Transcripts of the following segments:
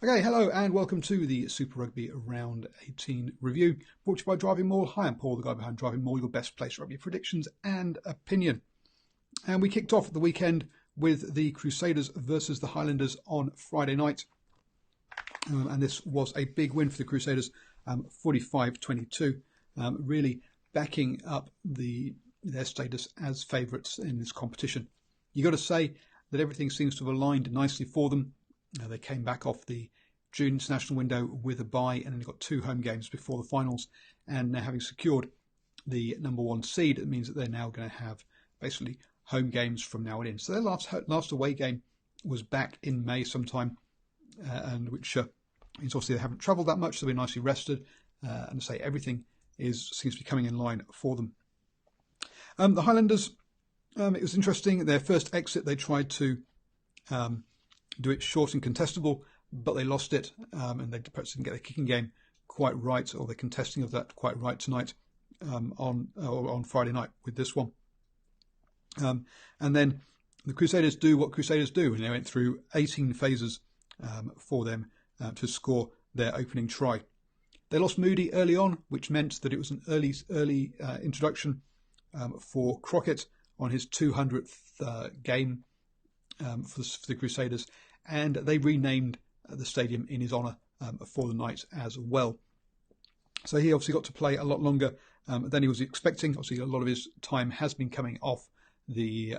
Okay, hello and welcome to the Super Rugby Round 18 review, brought to you by DrivingMaul. Hi, I'm Paul, the guy behind DrivingMaul, your best place for rugby predictions and opinion. And we kicked off the weekend with the Crusaders versus the Highlanders on Friday night. And this was a big win for the Crusaders, 45-22, really backing up their status as favourites in this competition. You've got to say that everything seems to have aligned nicely for them. They came back off the June international window with a bye, and then they've got 2 home games before the finals. And now, having secured the number 1 seed, it means that they're now going to have basically home games from now on in. So their last away game was back in May sometime, and which means obviously they haven't travelled that much, so they're nicely rested. And I say everything seems to be coming in line for them. The Highlanders, it was interesting. Their first exit, they tried to do it short and contestable, but they lost it, and they perhaps didn't get their kicking game quite right, or the contesting of that quite right tonight on Friday night with this one. And then the Crusaders do what Crusaders do, and they went through 18 phases for them to score their opening try. They lost Moody early on, which meant that it was an early introduction for Crockett on his 200th game for the Crusaders, and they renamed the stadium in his honour for the night as well. So he obviously got to play a lot longer than he was expecting. Obviously, a lot of his time has been coming off the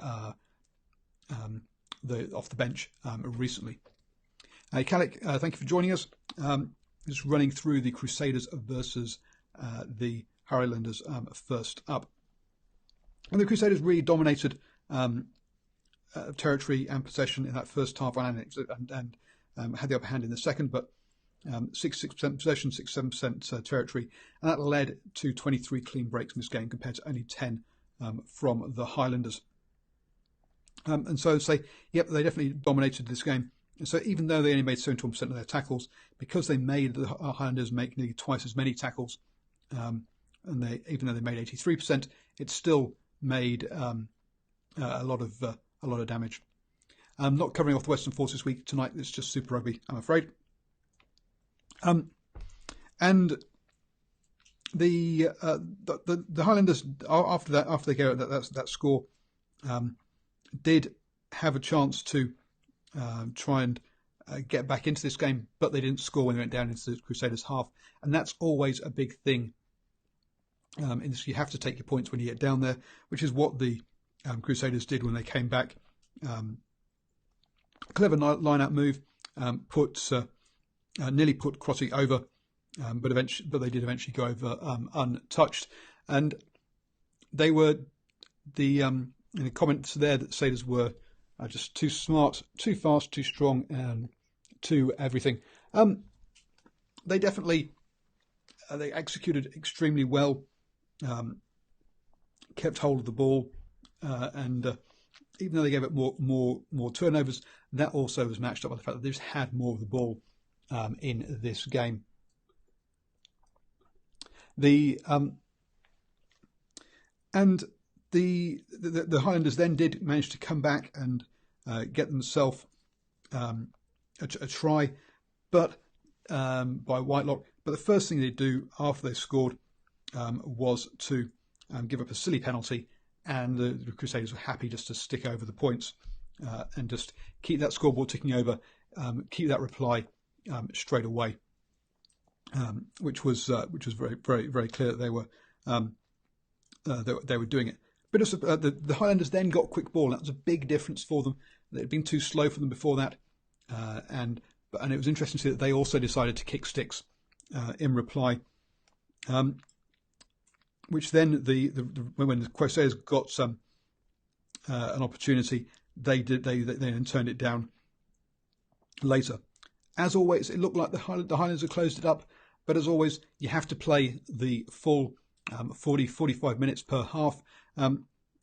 bench recently. Calic, thank you for joining us. Just running through the Crusaders versus the Highlanders first up. And the Crusaders really dominated territory and possession in that first half and had the upper hand in the second, but 66% possession, 67% territory, and that led to 23 clean breaks in this game compared to only 10 from the Highlanders. And so say, yep, they definitely dominated this game. And so even though they only made 71% of their tackles, because they made the Highlanders make nearly twice as many tackles, and even though they made 83%, it still made a lot of damage. I'm not covering off the Western Forces week tonight. It's just Super Rugby, I'm afraid. And the Highlanders, after they get that score, did have a chance to try and get back into this game, but they didn't score when they went down into the Crusaders' half, and that's always a big thing. In this, you have to take your points when you get down there, which is what the Crusaders did when they came back. Clever line-out move, nearly put Crotty over, but they did eventually go over untouched. And they were in the comments there that Crusaders were just too smart, too fast, too strong, and too everything. They definitely they executed extremely well, kept hold of the ball, and even though they gave it more turnovers, that also was matched up by the fact that they just had more of the ball in this game. The Highlanders then did manage to come back and get themselves a try, but by Whitelock. But the first thing they do after they scored was to give up a silly penalty, and the Crusaders were happy just to stick over the points and just keep that scoreboard ticking over, keep that reply straight away, which was very, very, very clear that they were doing it. But also, the Highlanders then got quick ball. That was a big difference for them. They had been too slow for them before that, and it was interesting to see that they also decided to kick sticks in reply. Which then when the Crusaders got an opportunity, they then turned it down later. As always, it looked like the Highlanders had closed it up, but as always, you have to play the full 40-45 minutes per half,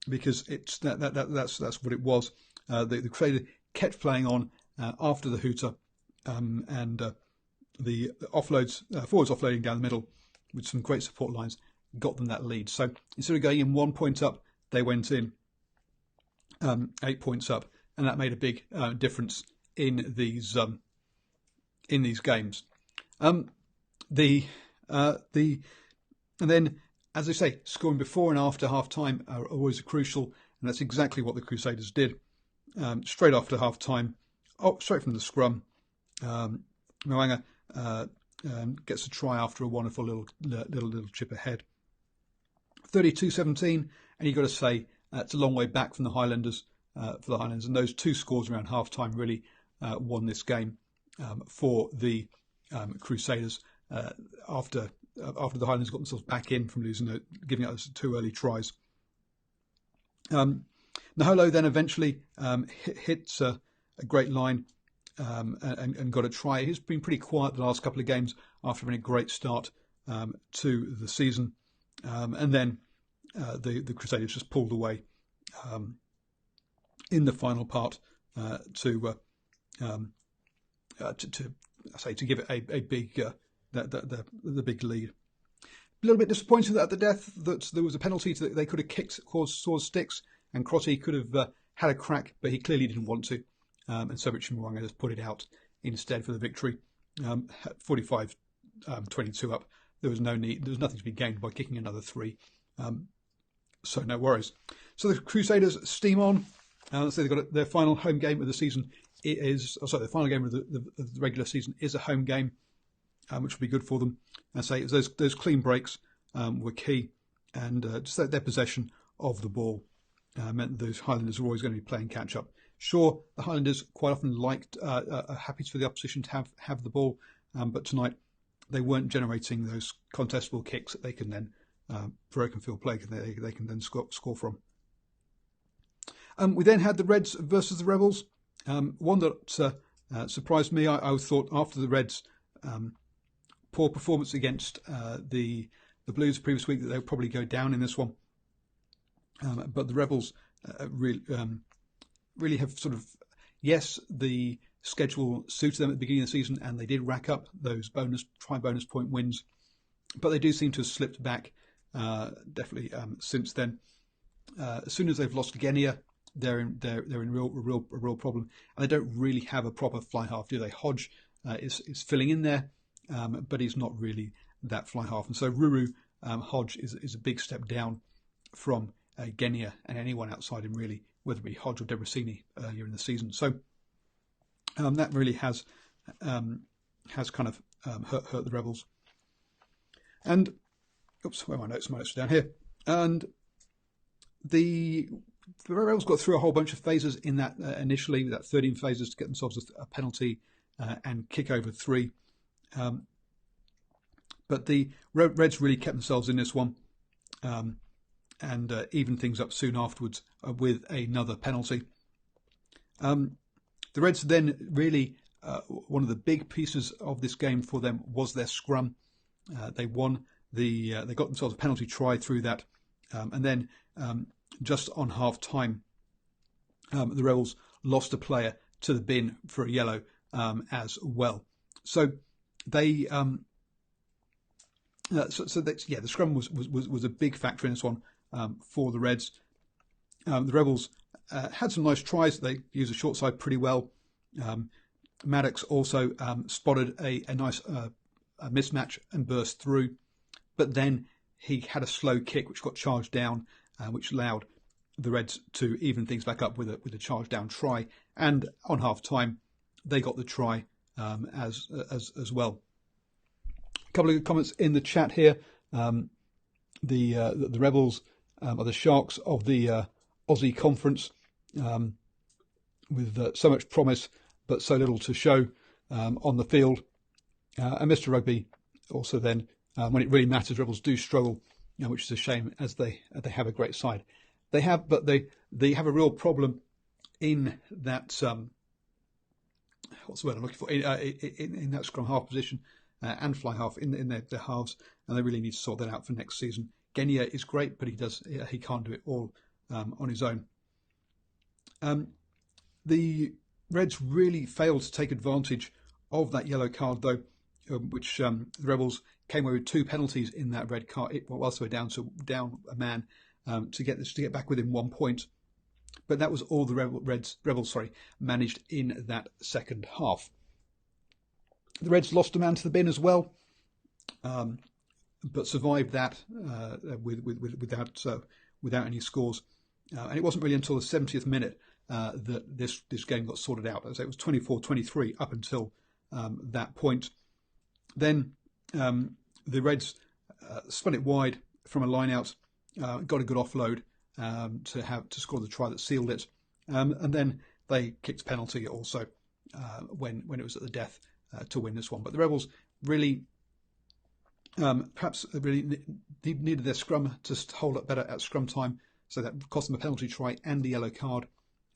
because it's that's what it was. The Crusaders kept playing on after the hooter, and the offloads, forwards offloading down the middle with some great support lines, got them that lead. So instead of going in 1 point up, they went in 8 points up, and that made a big difference in these in these games. And then, as I say, scoring before and after half time are always crucial, and that's exactly what the Crusaders did. Straight after half time, straight from the scrum, Moanga gets a try after a wonderful little chip ahead. 32-17, and you've got to say it's a long way back from the Highlanders for the Highlanders, and those two scores around half time really won this game for the Crusaders after the Highlanders got themselves back in from giving up those two early tries. Naholo then eventually hits a great line and got a try. He's been pretty quiet the last couple of games after having a great start to the season. And then the Crusaders just pulled away in the final part to give it a big the big lead. A little bit disappointed at the death that there was a penalty that they could have kicked, caused sore sticks, and Crotty could have had a crack, but he clearly didn't want to, and so Richard Mo'unga has put it out instead for the victory. 45-22 up. There was no need. There was nothing to be gained by kicking another three, so no worries. So the Crusaders steam on. So they've got their final home game of the season. The final game of the regular season is a home game, which will be good for them. I say those clean breaks were key, and just their possession of the ball meant that those Highlanders were always going to be playing catch up. Sure, the Highlanders quite often are happy for the opposition to have the ball, but tonight they weren't generating those contestable kicks that they can then, for open field play, they can then score from. We then had the Reds versus the Rebels. One that surprised me. I thought after the Reds' poor performance against the Blues the previous week that they would probably go down in this one. But the Rebels really have sort of, yes, the schedule suited them at the beginning of the season, and they did rack up those bonus point wins, but they do seem to have slipped back definitely since then. As soon as they've lost Genia, they're in a real problem, and they don't really have a proper fly half, do they? Hodge is filling in there, but he's not really that fly half, and so Ruru Hodge is a big step down from Genia and anyone outside him really, whether it be Hodge or Debrasini earlier in the season. So that really has kind of hurt the Rebels. And oops, where are my notes? My notes are down here. And the Rebels got through a whole bunch of phases in that initially, that 13 phases to get themselves a penalty and kick over 3. But the Reds really kept themselves in this one and evened things up soon afterwards with another penalty. The Reds then really, one of the big pieces of this game for them was their scrum. They won they got themselves a penalty try through that, and then just on half time, the Rebels lost a player to the bin for a yellow as well. So they the scrum was a big factor in this one for the Reds. The Rebels had some nice tries. They used the short side pretty well. Maddox also spotted a nice a mismatch and burst through, but then he had a slow kick which got charged down, which allowed the Reds to even things back up with a charge down try. And on half time, they got the try as well. A couple of good comments in the chat here. The Rebels are the Sharks of the Aussie Conference, with so much promise but so little to show on the field. And Mr. Rugby also then, when it really matters, Rebels do struggle, which is a shame, as they have a great side. They have a real problem in that what's the word I'm looking for, in that scrum half position and fly half in their halves, and they really need to sort that out for next season. Genia is great, but he can't do it all on his own. The Reds really failed to take advantage of that yellow card, though, which the Rebels came away with 2 penalties in that red card, whilst they were down a man to get back within 1 point. But that was all the Rebels managed in that second half. The Reds lost a man to the bin as well, but survived that without any scores. And it wasn't really until the 70th minute that this game got sorted out. As it was 24-23 up until that point. Then the Reds spun it wide from a line out, got a good offload to score the try that sealed it, and then they kicked a penalty also when it was at the death to win this one. But the Rebels really perhaps really needed their scrum to hold up better at scrum time, so that cost them a penalty try and the yellow card,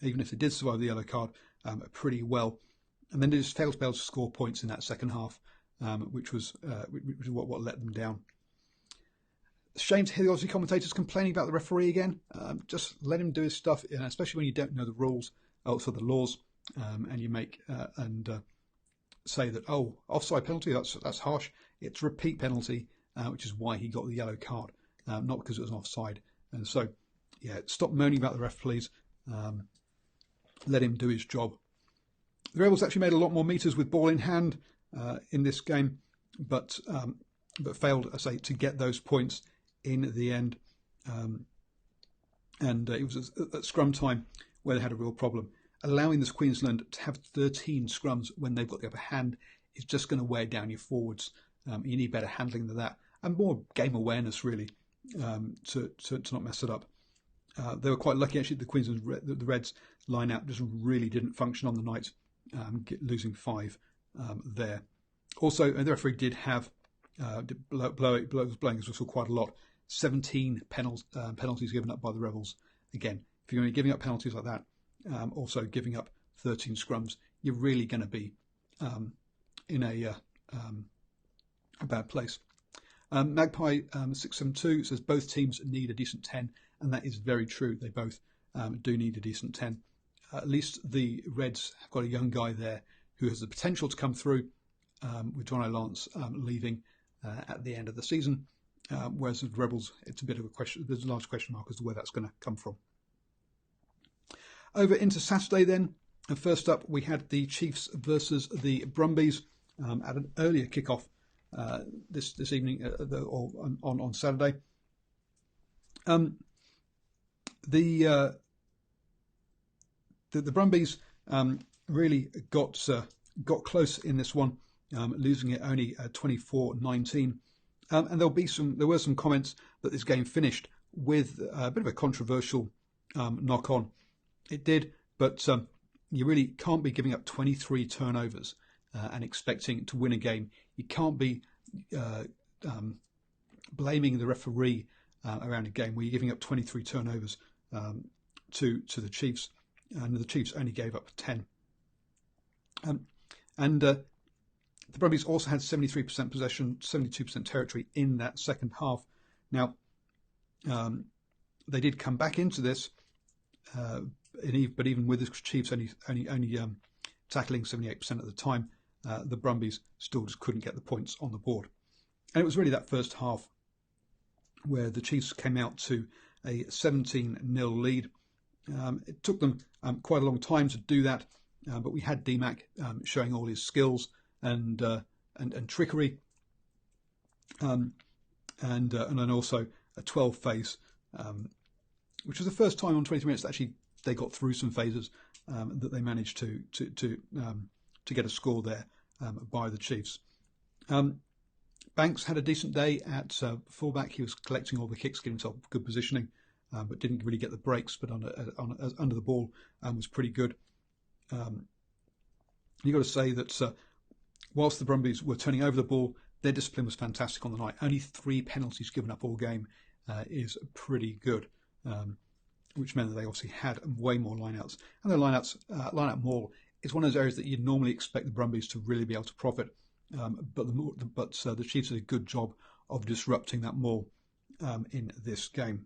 even if they did survive the yellow card pretty well. And then they just failed to be able to score points in that second half, which was what let them down. Shame to hear the Aussie commentators complaining about the referee again. Just let him do his stuff, especially when you don't know the rules, also the laws, and you make say that, oh, offside penalty, that's harsh. It's a repeat penalty, which is why he got the yellow card, not because it was an offside. And so, yeah, stop moaning about the ref, please. Let him do his job. The Rebels actually made a lot more metres with ball in hand in this game, but failed, I say, to get those points in the end. And it was at scrum time where they had a real problem. Allowing this Queensland to have 13 scrums when they've got the upper hand is just going to wear down your forwards. You need better handling than that, and more game awareness, really, to not mess it up. They were quite lucky, actually. The Reds line-out just really didn't function on the night, losing 5 there. Also, the referee did have blowing his whistle quite a lot. 17 penalties given up by the Rebels. Again, if you're going to be giving up penalties like that, also giving up 13 scrums, you're really going to be in a bad place. Magpie 672 says both teams need a decent 10, and that is very true. They both do need a decent 10. At least the Reds have got a young guy there who has the potential to come through, with John Lance leaving at the end of the season, whereas the Rebels, it's a bit of a question. There's a large question mark as to where that's going to come from. Over into Saturday then. First up, we had the Chiefs versus the Brumbies at an earlier kickoff this evening or on Saturday. The Brumbies really got close in this one, losing it only 24-19. And there were some comments that this game finished with a bit of a controversial knock on. It did, but you really can't be giving up 23 turnovers and expecting to win a game. You can't be blaming the referee around a game where you're giving up 23 turnovers to the Chiefs, and the Chiefs only gave up 10. The Brumbies also had 73% possession, 72% territory in that second half. Now, they did come back into this, but even with the Chiefs only tackling 78% of the time, the Brumbies still just couldn't get the points on the board. And it was really that first half where the Chiefs came out to a 17-0 lead. It took them quite a long time to do that, but we had DMAC showing all his skills and trickery, and then also a 12 phase, which was the first time on 20 minutes that actually they got through some phases, that they managed to get a score there by the Chiefs. Banks had a decent day at fullback. He was collecting all the kicks, getting himself good positioning, but didn't really get the breaks. But under the ball was pretty good. You've got to say that whilst the Brumbies were turning over the ball, their discipline was fantastic on the night. Only 3 penalties given up all game is pretty good, which meant that they obviously had way more lineouts. And their lineout maul is one of those areas that you'd normally expect the Brumbies to really be able to profit. But the Chiefs did a good job of disrupting that maul in this game.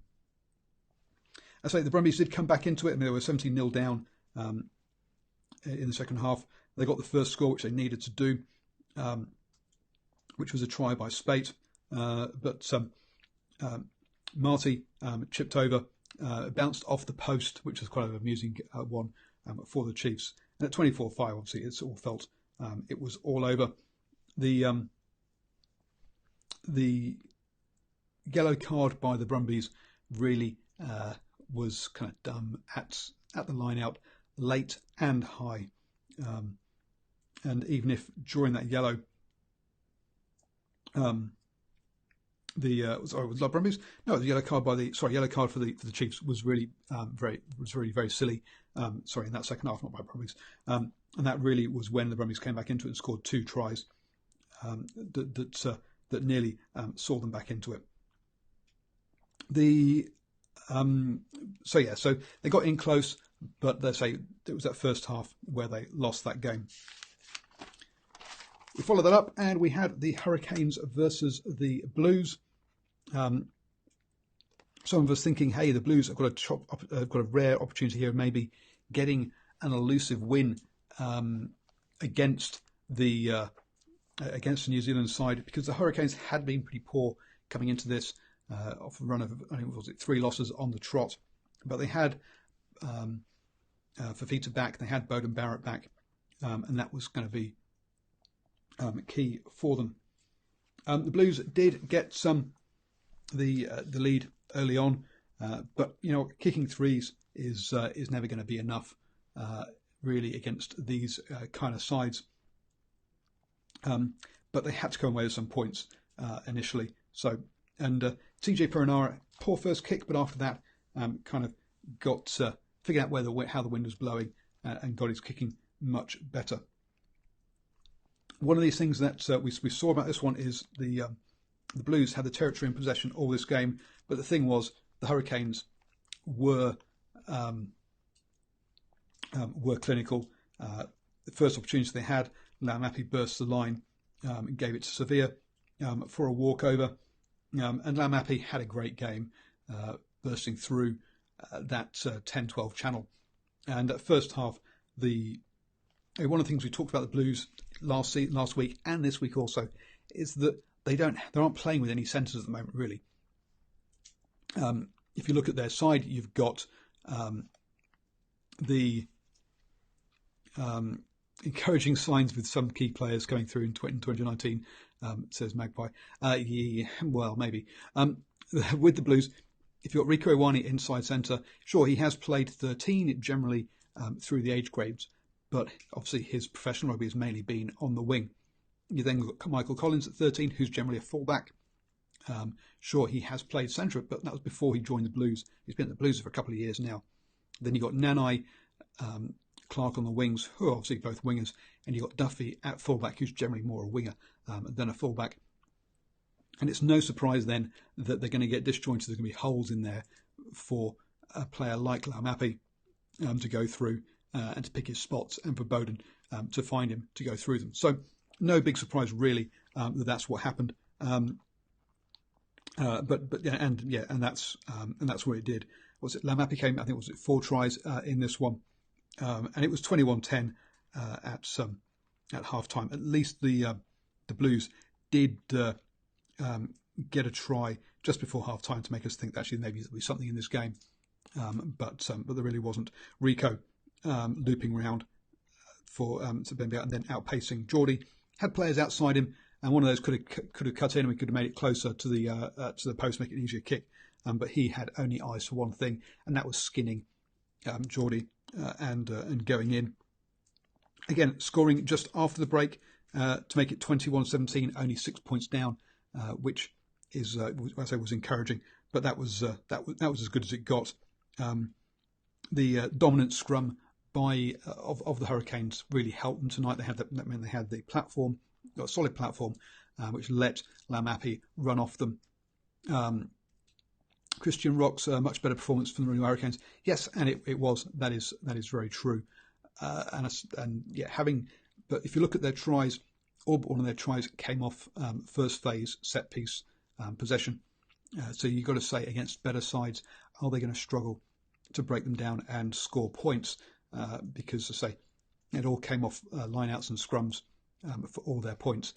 I say the Brumbies did come back into it, and they were 17-0 down in the second half. They got the first score, which they needed to do, which was a try by Spate. But Marty chipped over, bounced off the post, which was quite an amusing one for the Chiefs. And at 24-5, obviously, it all felt it was all over. the yellow card by the Brumbies really was kind of dumb at the line out, late and high, and even if during that yellow, was the Brumbies? No, the yellow card yellow card for the Chiefs was really very silly. In that second half, not by Brumbies, and that really was when the Brumbies came back into it and scored 2 tries that nearly saw them back into it. So they got in close, but they say it was that first half where they lost that game. We followed that up, and we had the Hurricanes versus the Blues. Some of us thinking, hey, the Blues have got a rare opportunity here, maybe getting an elusive win against the New Zealand side, because the Hurricanes had been pretty poor coming into this, off a run of, I think, 3 losses on the trot. But they had Fafita back, they had Beauden Barrett back, and that was going to be key for them. The Blues did get the lead early on, but kicking threes is never going to be enough really against these kind of sides. But they had to come away with some points initially. So, and TJ Perenara, poor first kick, but after that kind of got figured out how the wind was blowing and got his kicking much better. One of these things that we saw about this one is the Blues had the territory in possession all this game, but the thing was the Hurricanes were clinical. The first opportunity they had, Laumapi burst the line and gave it to Sevilla for a walkover, and Laumapi had a great game bursting through that 10-12 channel. And at first half, one of the things we talked about the Blues last week and this week also is that they aren't playing with any centres at the moment, really. If you look at their side, you've got the encouraging signs with some key players coming through in 2019, says Magpie. Well, maybe. With the Blues, if you've got Rieko Ioane inside centre, sure, he has played 13 generally through the age grades, but obviously his professional rugby has mainly been on the wing. You then got Michael Collins at 13, who's generally a fullback. Sure, he has played centre, but that was before he joined the Blues. He's been at the Blues for a couple of years now. Then you got Nanai, Clark on the wings, who are obviously both wingers, and you got Duffy at fullback, who's generally more a winger than a fullback. And it's no surprise then that they're going to get disjointed. There's going to be holes in there for a player like Laumapi to go through and to pick his spots, and for Beauden to find him to go through them. So no big surprise really that that's what happened. And that's what it did. Was it Laumapi came? I think was it 4 tries in this one, and it was 21-10 at half time. At least the Blues did get a try just before half time to make us think that actually maybe there'll be something in this game, but there really wasn't. Rieko looping round for to Ben and then outpacing Geordie, had players outside him, and one of those could have cut in and we could have made it closer to the post, make it an easier kick. But he had only eyes for one thing, and that was skinning Geordie and going in. Again, scoring just after the break to make it 21-17, only 6 points down, which is was encouraging. But that was as good as it got. The dominant scrum of the Hurricanes really helped them tonight. That meant they had the platform, got a solid platform, which let Laumapi run off them. Christian Rock's a much better performance from the New Hurricanes. Yes, and it was. That is very true. But if you look at their tries, all but one of their tries came off first phase set piece possession. So you've got to say, against better sides, are they going to struggle to break them down and score points? Because, as I say, it all came off lineouts and scrums for all their points,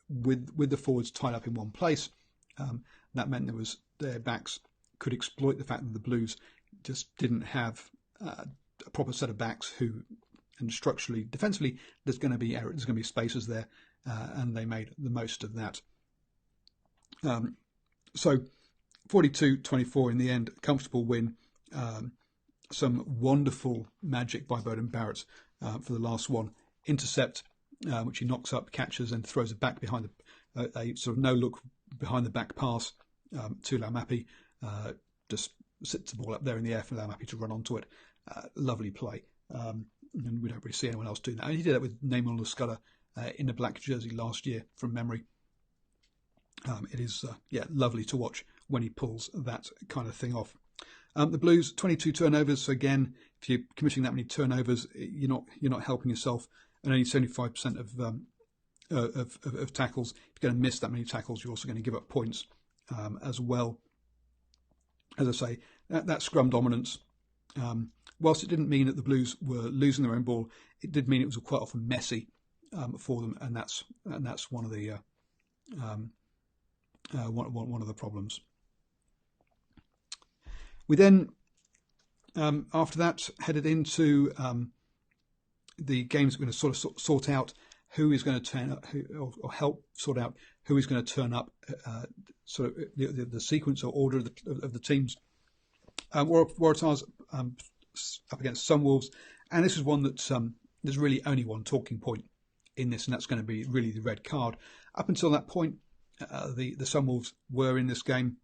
with the forwards tied up in one place, that meant their backs could exploit the fact that the Blues just didn't have a proper set of backs who and structurally, defensively, there's going to be error, there's going to be spaces there, and they made the most of that. So 42-24 in the end, comfortable win. Some wonderful magic by Beauden Barrett for the last one. Intercept, which he knocks up, catches, and throws it back behind a sort of no-look behind the back pass to Laumapi. Just sits the ball up there in the air for Laumapi to run onto it. Lovely play. And we don't really see anyone else doing that. And he did that with Namon Luscudder in a black jersey last year from memory. It is lovely to watch when he pulls that kind of thing off. The Blues, 22 turnovers. So again, if you're committing that many turnovers, you're not helping yourself. And only 75% of tackles. If you're going to miss that many tackles, you're also going to give up points as well. As I say, that scrum dominance. Whilst it didn't mean that the Blues were losing their own ball, it did mean it was quite often messy for them, and that's one of the one of the problems. We then, after that, headed into the games. We're going to sort of sort out who is going to turn up, or help sort out who is going to turn up. Sort of the sequence or order of the teams. Waratahs up against Sunwolves, and this is one that there's really only one talking point in this, and that's going to be really the red card. Up until that point, the Sunwolves were in this game.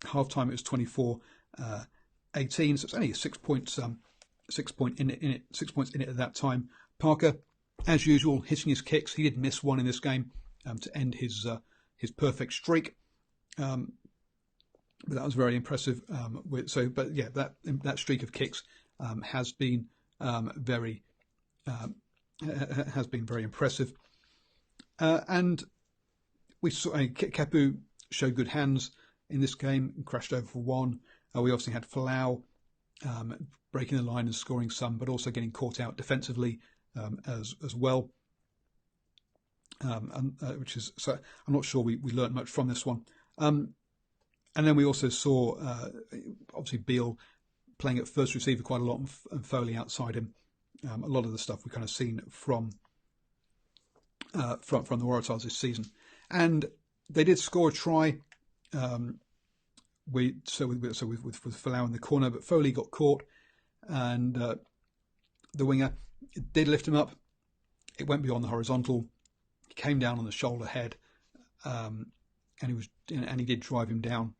Half time it was 24-18, so it's only 6 points. 6 points in it at that time. Parker, as usual, hitting his kicks. He did miss one in this game to end his perfect streak. But that was very impressive. That streak of kicks has been very impressive. And we saw Kepu showed good hands in this game and crashed over for one. We obviously had Falau breaking the line and scoring some, but also getting caught out defensively as well. Which is, so I'm not sure we learned much from this one. And then we also saw obviously Beale playing at first receiver quite a lot, and Foley outside him. A lot of the stuff we kind of seen from the Waratahs this season, and they did score a try. With Falau in the corner, but Foley got caught, and the winger did lift him up. It went beyond the horizontal. He came down on the shoulder head, and he did drive him down.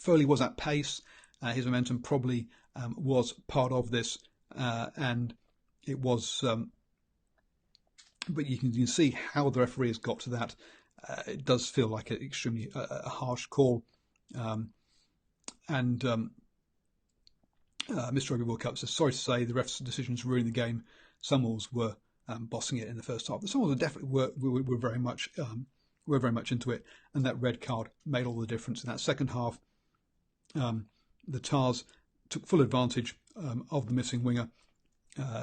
Foley was at pace. His momentum probably was part of this, and it was. But you can see how the referee has got to that. It does feel like an extremely harsh call. Mr. Rugby World Cup says, sorry to say, the ref's decisions ruined the game. Sunwolves were bossing it in the first half. The Sunwolves definitely were very much into it, and that red card made all the difference in that second half. The Tars took full advantage of the missing winger,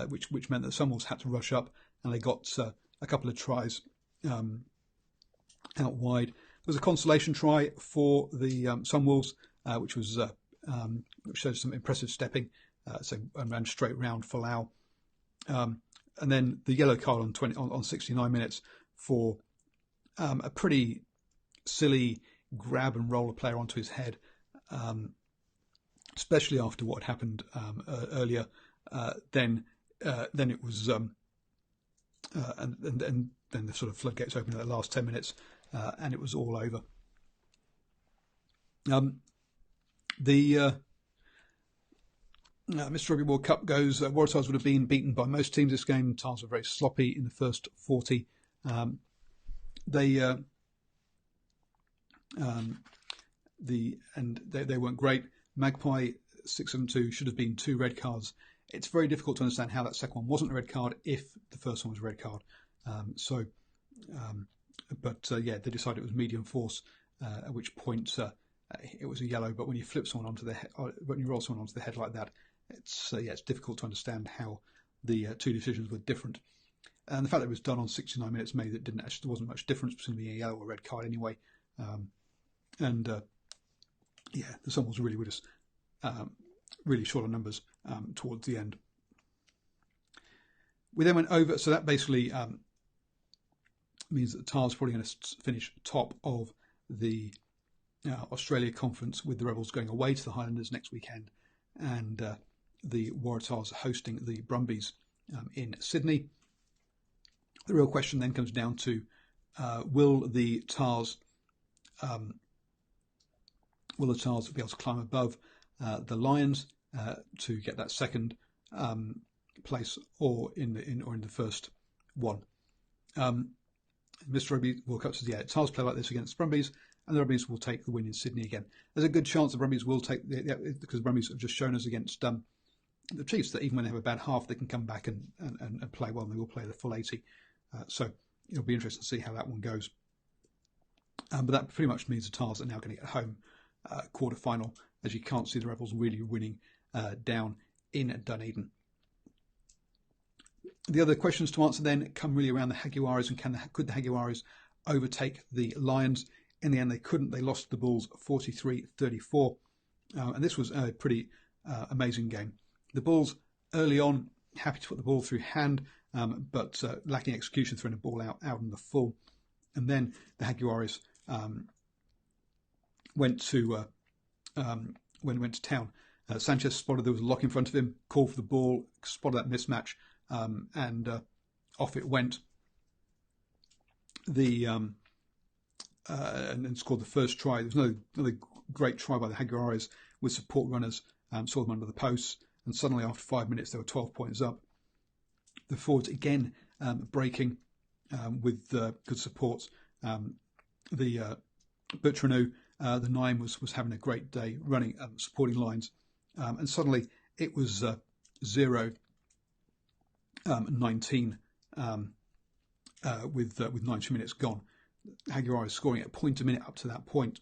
which meant that Sunwolves had to rush up, and they got a couple of tries out wide. There was a consolation try for the Sunwolves, which showed some impressive stepping, and ran straight round Falau. And then the yellow card on 69 minutes for a pretty silly grab and roll a player onto his head, especially after what had happened earlier. Then it was, and then the sort of floodgates opened in the last 10 minutes, and it was all over. The Mr. Rugby World Cup goes. Waratahs would have been beaten by most teams this game. Tars were very sloppy in the first 40. They weren't great. Magpie 6-2 should have been 2 red cards. It's very difficult to understand how that second one wasn't a red card if the first one was a red card. They decided it was medium force, at which point it was a yellow. But when you flip someone onto the head, when you roll someone onto the head like that, it's difficult to understand how the two decisions were different. And the fact that it was done on 69 minutes made that there wasn't much difference between being a yellow or red card anyway. The Sunwolves really were just really short of numbers towards the end. We then went over, so that basically means that the Tars are probably going to finish top of the Australia Conference, with the Rebels going away to the Highlanders next weekend, and the Waratahs hosting the Brumbies in Sydney. The real question then comes down to will the Tars be able to climb above the Lions to get that second place, or in the first one? Mr. Rugby World Cup says, yeah, Tars play like this against Brumbies, and the Brumbies will take the win in Sydney again. There's a good chance the Brumbies will take, because the Brumbies have just shown us against the Chiefs that even when they have a bad half, they can come back and play well, and they will play the full 80. So it'll be interesting to see how that one goes. But that pretty much means the Tars are now going to get home quarter-final, as you can't see the Rebels really winning down in Dunedin. The other questions to answer then come really around the Jaguares, and could the Jaguares overtake the Lions? In the end, they couldn't. They lost the Bulls 43-34, and this was a pretty amazing game. The Bulls early on happy to put the ball through hand, but lacking execution, throwing the ball out in the full, and then the Jaguares went to town. Sanchez spotted there was a lock in front of him, called for the ball, spotted that mismatch, and off it went. And scored the first try. There was another great try by the Jaguares with support runners, saw them under the posts, and suddenly after 5 minutes they were 12 points up. The forwards again breaking with good support. The Bertranu, the 9, was having a great day running, supporting lines, and suddenly it was 0-19 with 90 minutes gone. Jaguares scoring at a point a minute up to that point.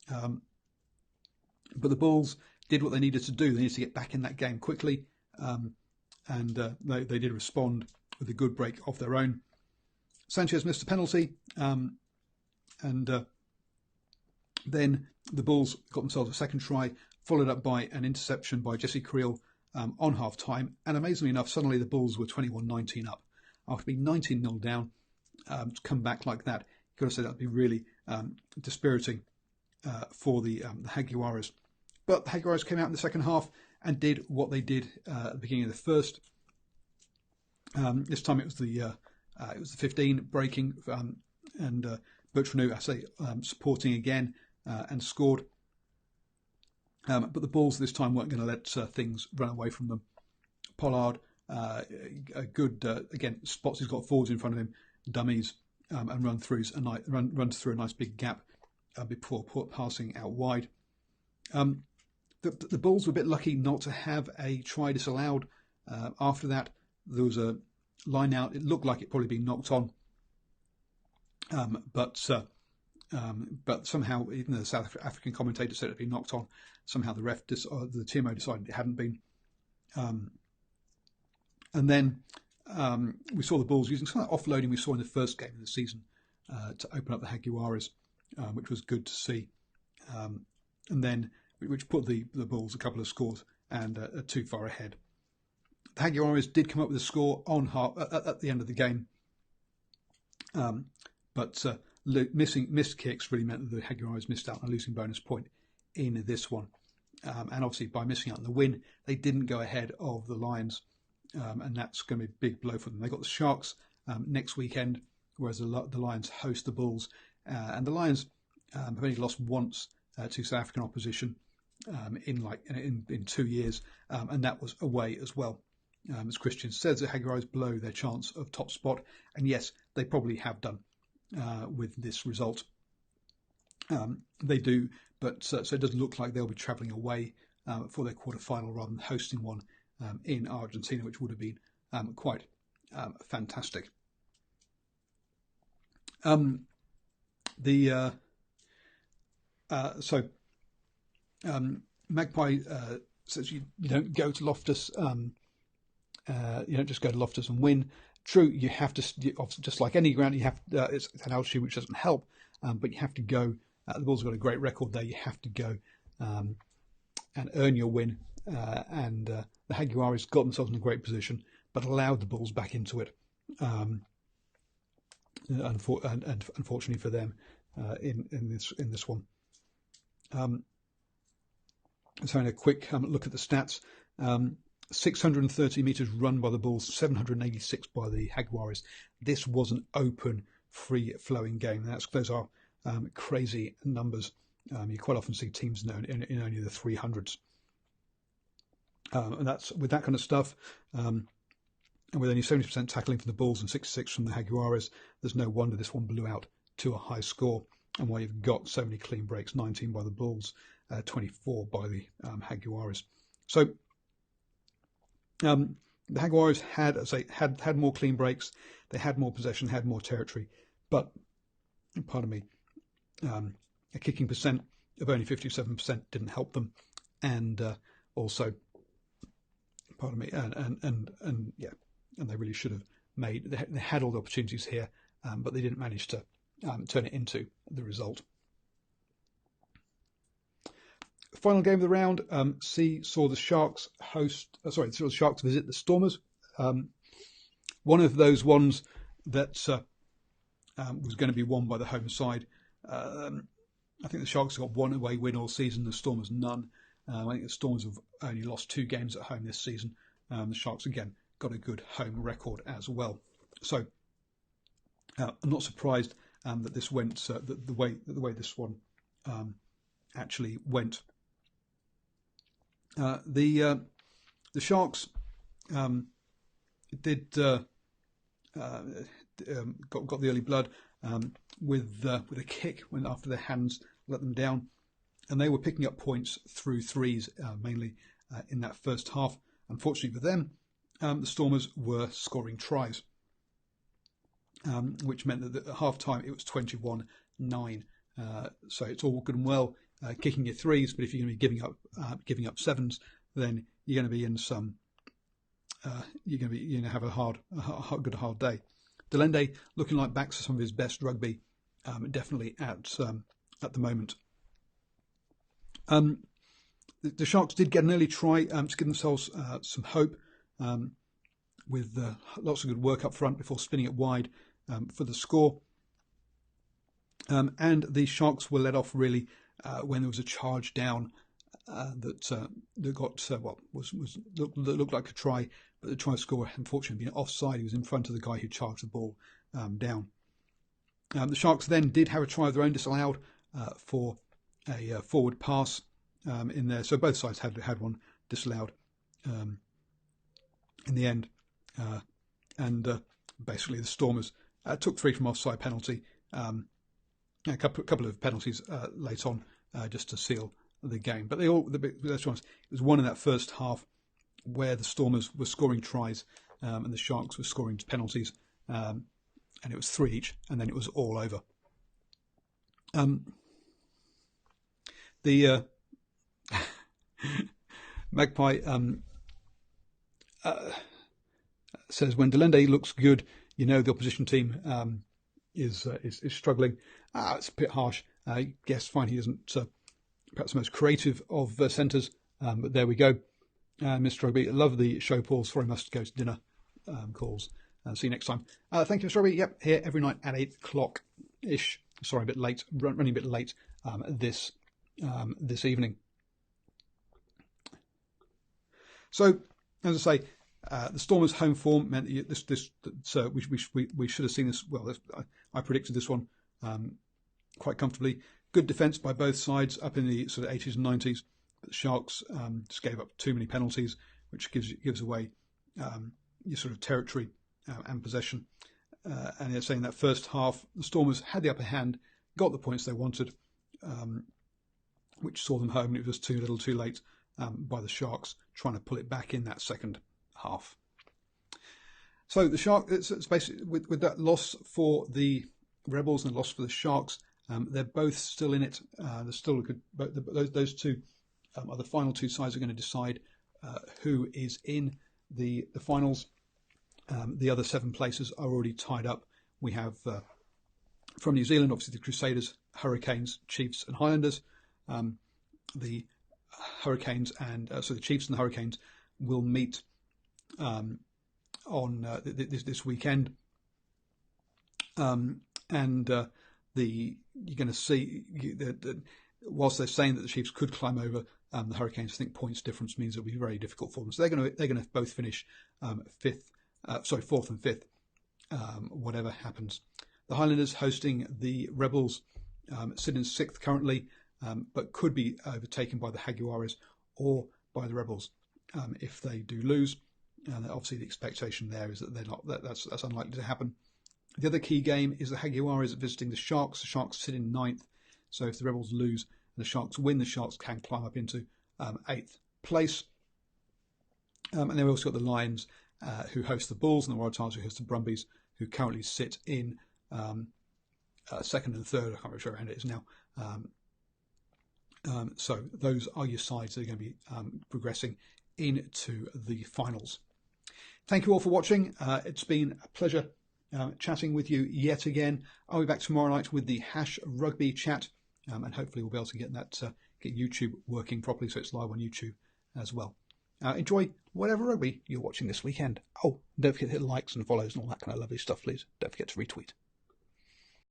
But the Bulls did what they needed to do. They needed to get back in that game quickly, and they did respond with a good break of their own. Sanchez missed a penalty, and then the Bulls got themselves a second try, followed up by an interception by Jesse Creel on half-time. And amazingly enough, suddenly the Bulls were 21-19 up. After being 19-0 down, to come back like that, you've got to say that would be really dispiriting for the Jaguares. But the Jaguares came out in the second half and did what they did at the beginning of the first. This time it was the 15 breaking, and Bertranu, supporting again, and scored. But the Bulls this time weren't going to let things run away from them. Pollard, a good again spots he's got forwards in front of him, dummies, and runs through a nice big gap before passing out wide. The Bulls were a bit lucky not to have a try disallowed. After that, there was a line out. It looked like it probably been knocked on, but somehow, even though the South African commentator said it had been knocked on, somehow the the TMO decided it hadn't been. And then we saw the Bulls using some of that offloading we saw in the first game of the season to open up the Jaguares, which was good to see. And then, which put the Bulls a couple of scores and too far ahead. The Jaguares did come up with a score on at the end of the game, but missed kicks really meant that the Jaguares missed out on a losing bonus point in this one. And obviously, by missing out on the win, they didn't go ahead of the Lions, and that's going to be a big blow for them. They got the Sharks next weekend, whereas the Lions host the Bulls, and the Lions have only lost once to South African opposition in 2 years, and that was away as well. As Christian says, the Jaguares blow their chance of top spot, and yes, they probably have done with this result. They do, but so it does look like they'll be travelling away for their quarter-final rather than hosting one in Argentina, which would have been quite fantastic. Magpie says you don't go to Loftus, you don't just go to Loftus and win. True, you have to, just like any ground, you have it's an altitude which doesn't help, but you have to go. The Bulls have got a great record there. You have to go and earn your win. And the Jaguares got themselves in a great position but allowed the Bulls back into it. And unfortunately for them, in this one. So in a quick look at the stats, 630 metres run by the Bulls, 786 by the Jaguares. This was an open, free-flowing game. Those are crazy numbers. You quite often see teams in only the 300s. And that's with that kind of stuff. And with only 70% tackling from the Bulls and 66 from the Jaguares, there's no wonder this one blew out to a high score. And why you've got so many clean breaks, 19 by the Bulls, 24 by the Jaguares. So the Jaguares had more clean breaks, they had more possession, had more territory, but a kicking percent of only 57% didn't help them, and also, and they really should have made. They had all the opportunities here, but they didn't manage to turn it into the result. Final game of the round, saw the Sharks the Sharks visit the Stormers. One of those ones that was going to be won by the home side. I think the Sharks got one away win all season, the Stormers none. I think the Stormers have only lost 2 games at home this season. The Sharks, again, got a good home record as well. So I'm not surprised that this went the way this one actually went. The Sharks did got the early blood with a kick when after their hands let them down, and they were picking up points through threes mainly in that first half. Unfortunately for them, the Stormers were scoring tries, which meant that at half time it was 21-9. So it's all good and well kicking your threes, but if you're going to be giving up sevens, then you're going to be in some. You're going to have a hard day. Delende looking like back to some of his best rugby, definitely at the moment. The Sharks did get an early try to give themselves some hope with lots of good work up front before spinning it wide for the score. And the Sharks were let off really when there was a charge down that looked like a try, but the try scorer unfortunately being offside. He was in front of the guy who charged the ball down. The Sharks then did have a try of their own disallowed for a forward pass in there. So both sides had one disallowed in the end. And basically the Stormers took 3 from offside penalty. A couple of penalties late on just to seal the game. But it was one in that first half where the Stormers were scoring tries and the Sharks were scoring penalties. And it was 3 each, and then it was all over. The Magpie says, when Delende looks good, the opposition team is struggling. It's a bit harsh. Yes, fine, he isn't perhaps the most creative of centres, but there we go. Mr. Rugby, love the show, Paul. Sorry, must go to dinner calls. See you next time. Thank you, Mr. Rugby. Yep, here every night at 8 o'clock-ish. Sorry, a bit late, running a bit late this evening. So, as I say, the Stormers' home form meant that we should have seen this. Well, I predicted this one quite comfortably. Good defence by both sides up in the sort of 80s and 90s. But the Sharks just gave up too many penalties, which gives away your sort of territory and possession. And they're saying that first half, the Stormers had the upper hand, got the points they wanted, which saw them home. And it was too little, too late by the Sharks trying to pull it back in that second half. So the Sharks, it's basically with that loss for the Rebels and the loss for the Sharks, they're both still in it. There's still a good. Those two are the final 2 sides are going to decide who is in the finals. The other 7 places are already tied up. We have from New Zealand, obviously the Crusaders, Hurricanes, Chiefs, and Highlanders. The Hurricanes and so the Chiefs and the Hurricanes will meet on this weekend, and you're going to see whilst they're saying that the Chiefs could climb over the Hurricanes, I think points difference means it'll be very difficult for them. So they're going to both finish fourth and fifth, whatever happens. The Highlanders hosting the Rebels, sitting sixth currently, but could be overtaken by the Jaguares or by the Rebels if they do lose. And obviously, the expectation there is that they're not. That's unlikely to happen. The other key game is the Jaguares visiting the Sharks. The Sharks sit in ninth, so if the Rebels lose and the Sharks win, the Sharks can climb up into eighth place. And then we also got the Lions, who host the Bulls, and the Waratahs, who host the Brumbies, who currently sit in second and third. I can't remember which round it is now. So those are your sides that are going to be progressing into the finals. Thank you all for watching. It's been a pleasure chatting with you yet again. I'll be back tomorrow night with the #Rugby chat, and hopefully we'll be able to get get YouTube working properly so it's live on YouTube as well. Enjoy whatever rugby you're watching this weekend. Oh, don't forget to hit likes and follows and all that kind of lovely stuff, please. Don't forget to retweet.